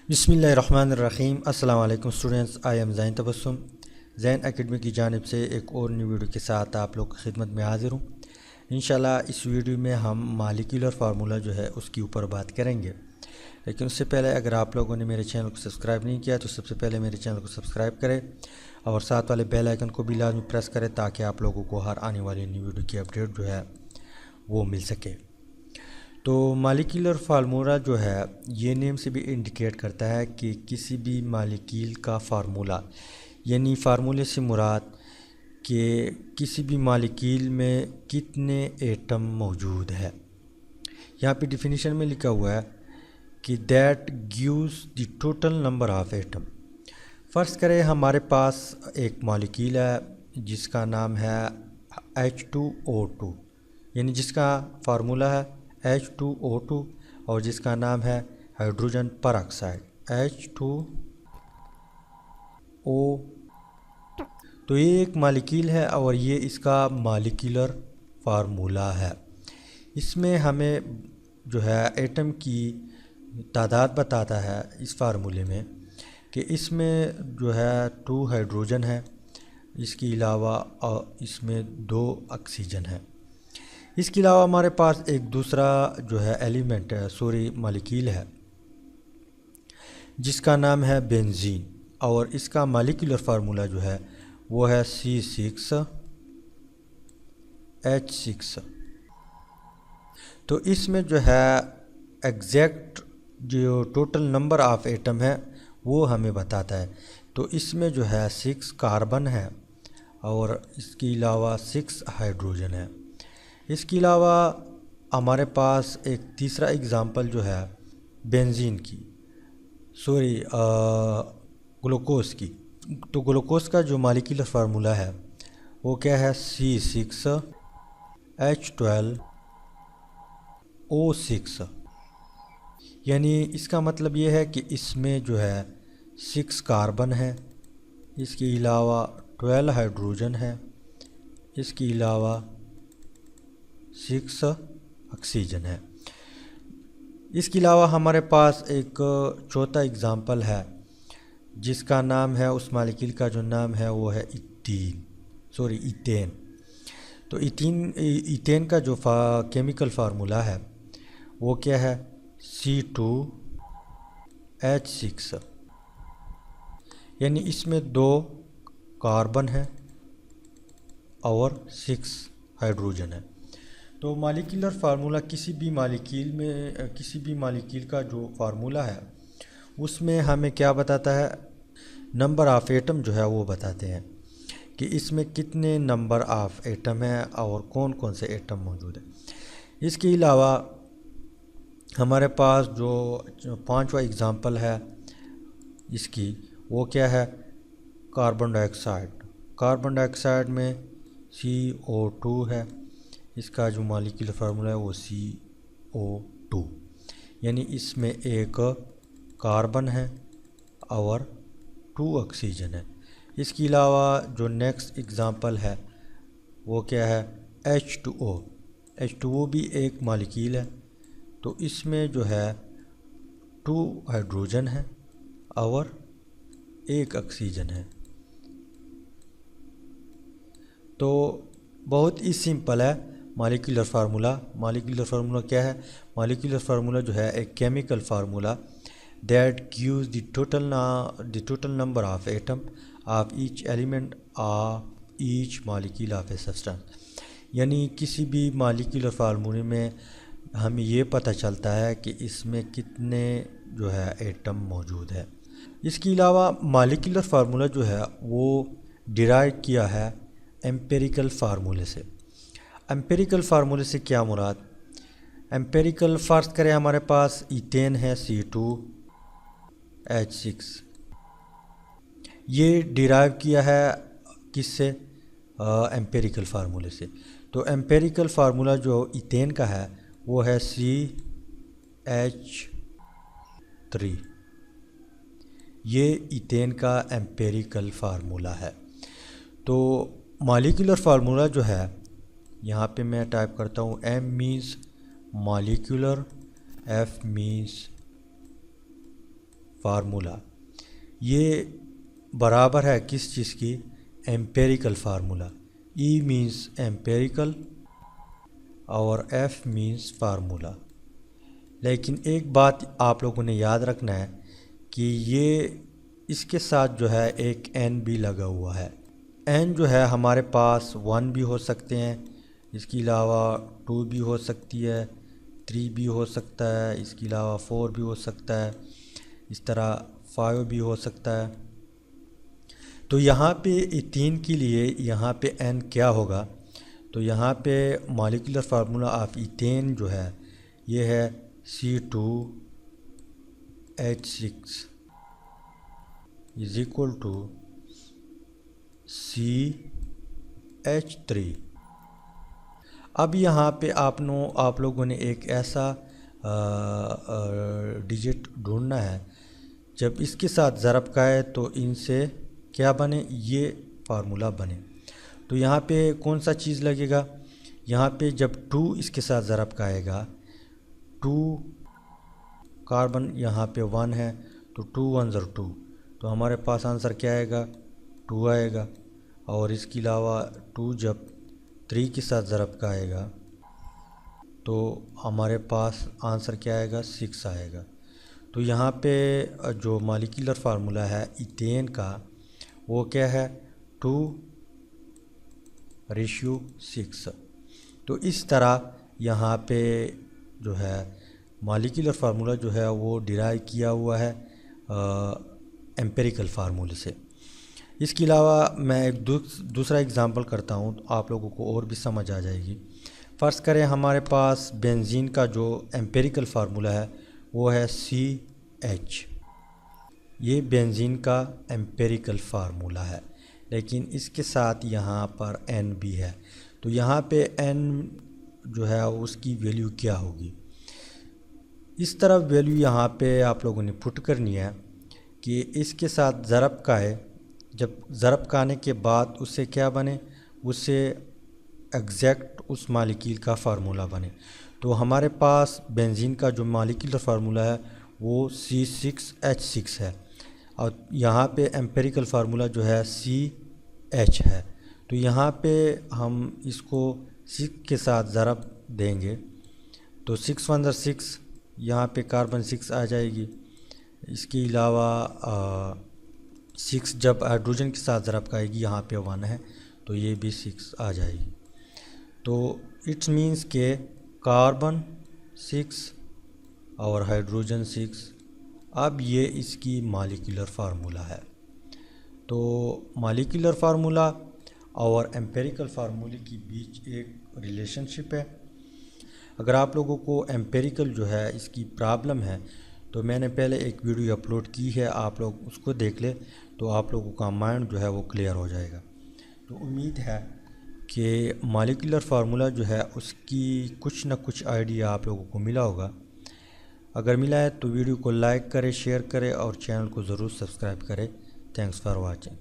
बिस्मिल्लाहिर्रहमानिर्रहीम। अस्सलाम वालेकुम students, I am Zain Tabassum. Zain academy की जानिब से एक और न्यू वीडियो के साथ आप लोग की खिदमत में हाज़िर हूँ। इंशाल्लाह इस वीडियो में हम मालिक्यूलर फार्मूला जो है उसके ऊपर बात करेंगे। लेकिन उससे पहले अगर आप लोगों ने मेरे चैनल को सब्सक्राइब नहीं किया तो सबसे पहले मेरे चैनल को सब्सक्राइब करें और साथ वाले बेल आइकन को भी लाजमी प्रेस करें ताकि आप लोगों को हर आने वाली न्यू वीडियो की अपडेट जो है वो मिल सके। तो मालिक्यूलर फार्मूला जो है ये नेम से भी इंडिकेट करता है कि किसी भी मालिक्यूल का फार्मूला, यानी फार्मूले से मुराद कि किसी भी मालिक्यूल में कितने एटम मौजूद है। यहाँ पे डिफिनीशन में लिखा हुआ है कि that gives the total number of atom. फ़र्ज़ करें हमारे पास एक मॉलिक्यूल है जिसका नाम है H2O2, यानी जिसका फार्मूला है H2O2 और जिसका नाम है हाइड्रोजन परऑक्साइड H2O। तो ये एक मॉलिक्यूल है और ये इसका मॉलिक्यूलर फार्मूला है। इसमें हमें जो है एटम की तादाद बताता है इस फार्मूले में कि इसमें जो है 2 हाइड्रोजन है, इसके अलावा इसमें 2 ऑक्सीजन है। इसके अलावा हमारे पास एक दूसरा जो है एलिमेंट है, सॉरी मॉलिक्यूल है, जिसका नाम है बेंजीन और इसका मॉलिक्यूलर फार्मूला जो है वो है C6H6। तो इसमें जो है एग्जैक्ट जो टोटल नंबर ऑफ एटम है वो हमें बताता है। तो इसमें जो है 6 कार्बन है और इसके अलावा 6 हाइड्रोजन है। इसके अलावा हमारे पास एक तीसरा एग्ज़ाम्पल जो है बेंजीन की, सॉरी ग्लूकोज की। तो ग्लूकोज का जो मॉलिक्यूलर फार्मूला है वो क्या है C6H12O6। यानी इसका मतलब ये है कि इसमें जो है 6 कार्बन है, इसके अलावा 12 हाइड्रोजन है, इसके अलावा 6 ऑक्सीजन है। इसके अलावा हमारे पास एक चौथा एग्ज़ाम्पल है जिसका नाम है, उस मॉलिक्यूल का जो नाम है वो है इथेन। तो इथेन का जो केमिकल फार्मूला है वो क्या है C2H6। यानी इसमें 2 कार्बन है और 6 हाइड्रोजन है। तो मॉलिक्यूलर फार्मूला किसी भी मॉलिक्यूल का जो फार्मूला है उसमें हमें क्या बताता है, नंबर ऑफ़ एटम जो है वो बताते हैं कि इसमें कितने नंबर ऑफ़ एटम है और कौन कौन से एटम मौजूद है। इसके अलावा हमारे पास जो 5वां एग्ज़ाम्पल है इसकी, वो क्या है कार्बन डाइऑक्साइड में CO2 है, इसका जो मॉलिक्यूलर फार्मूला है वो CO2। यानी इसमें एक कार्बन है और 2 ऑक्सीजन है। इसके अलावा जो नेक्स्ट एग्ज़ाम्पल है वो क्या है H2O भी एक मॉलिक्यूल है। तो इसमें जो है 2 हाइड्रोजन है और 1 ऑक्सीजन है। तो बहुत ही सिंपल है मॉलिक्यूलर फार्मूला क्या है? मॉलिक्यूलर फार्मूला जो है एक chemical formula that gives the total number of atom of each element of each molecule of a substance. यानी किसी भी मॉलिक्यूलर फार्मूले में हमें ये पता चलता है कि इसमें कितने जो है एटम मौजूद है। इसके अलावा मॉलिक्यूलर फार्मूला जो है वो डिराइव किया है एम्पिरिकल फार्मूले से। एम्पिरिकल फार्मूले से क्या मुराद? एम्पिरिकल फ़र्ज़ करें हमारे पास इथेन है C2H6, ये डिराइव किया है किससे? एम्पिरिकल फार्मूले से। तो एम्पिरिकल फार्मूला जो इथेन का है वो है CH3। ये इथेन का एम्पिरिकल फार्मूला है। तो मॉलिक्यूलर फार्मूला जो है यहाँ पे मैं टाइप करता हूँ M means molecular, F means formula, ये बराबर है किस चीज़ की? Empirical formula. E means empirical और एफ मीन्स फार्मूला। लेकिन एक बात आप लोगों ने याद रखना है कि ये इसके साथ जो है एक एन भी लगा हुआ है। एन जो है हमारे पास 1 भी हो सकते हैं, इसके अलावा 2 भी हो सकती है, 3 भी हो सकता है, इसके अलावा 4 भी हो सकता है, इस तरह 5 भी हो सकता है। तो यहाँ पे इथीन के लिए यहाँ पे एन क्या होगा? तो यहाँ पे मॉलिक्यूलर फार्मूला ऑफ इथेन जो है ये है C2H6 is equal to CH3। अब यहाँ पे आप लोगों ने एक ऐसा डिजिट ढूंढना है जब इसके साथ ज़रब का है तो इनसे क्या बने, ये फार्मूला बने। तो यहाँ पे कौन सा चीज़ लगेगा? यहाँ पे जब 2 इसके साथ ज़रब का आएगा, 2 कार्बन यहाँ पे 1 है तो 2 1 ज़र 2, तो हमारे पास आंसर क्या आएगा? 2 आएगा। और इसके अलावा 2 जब 3 के साथ ज़रब का आएगा तो हमारे पास आंसर क्या आएगा? 6 आएगा। तो यहाँ पे जो मॉलिक्यूलर फार्मूला है इथेन का वो क्या है? 2:6। तो इस तरह यहाँ पे जो है मॉलिक्यूलर फार्मूला जो है वो डिराइव किया हुआ है एम्पेरिकल फार्मूले से। इसके अलावा मैं एक दूसरा एग्जांपल करता हूँ तो आप लोगों को और भी समझ आ जाएगी। फ़र्ज़ करें हमारे पास बेंजीन का जो एम्पेरिकल फार्मूला है वो है CH। ये बेंजीन का एम्पेरिकल फार्मूला है, लेकिन इसके साथ यहाँ पर N भी है। तो यहाँ पे N जो है उसकी वैल्यू क्या होगी? इस तरह वैल्यू यहाँ पे आप लोगों ने पुट करनी है कि इसके साथ ज़रब का है, जब ज़रब का आने के बाद उससे क्या बने? उससे एग्जैक्ट उस मॉलिक्यूल का फार्मूला बने। तो हमारे पास बेंजीन का जो मॉलिक्यूलर फार्मूला है वो C6H6 है और यहाँ पे एम्पेरिकल फार्मूला जो है CH है। तो यहाँ पे हम इसको 6 के साथ ज़रब देंगे तो 6 1 ज़र 6, यहाँ पे कार्बन 6 आ जाएगी। इसके अलावा 6 जब हाइड्रोजन के साथ ज़रब का आएगी, यहाँ पे 1 है तो ये भी 6 आ जाएगी। तो इट्स मीन्स के कार्बन 6 और हाइड्रोजन 6। अब ये इसकी मॉलिक्यूलर फार्मूला है। तो मॉलिक्यूलर फार्मूला और एम्पेरिकल फार्मूले के बीच एक रिलेशनशिप है। अगर आप लोगों को एम्पेरिकल जो है इसकी प्रॉब्लम है तो मैंने पहले एक वीडियो अपलोड की है, आप लोग उसको देख ले तो आप लोगों का माइंड जो है वो क्लियर हो जाएगा। तो उम्मीद है कि मॉलिक्यूलर फार्मूला जो है उसकी कुछ ना कुछ आइडिया आप लोगों को मिला होगा। अगर मिला है तो वीडियो को लाइक करें, शेयर करें और चैनल को ज़रूर सब्सक्राइब करें। Thanks for watching.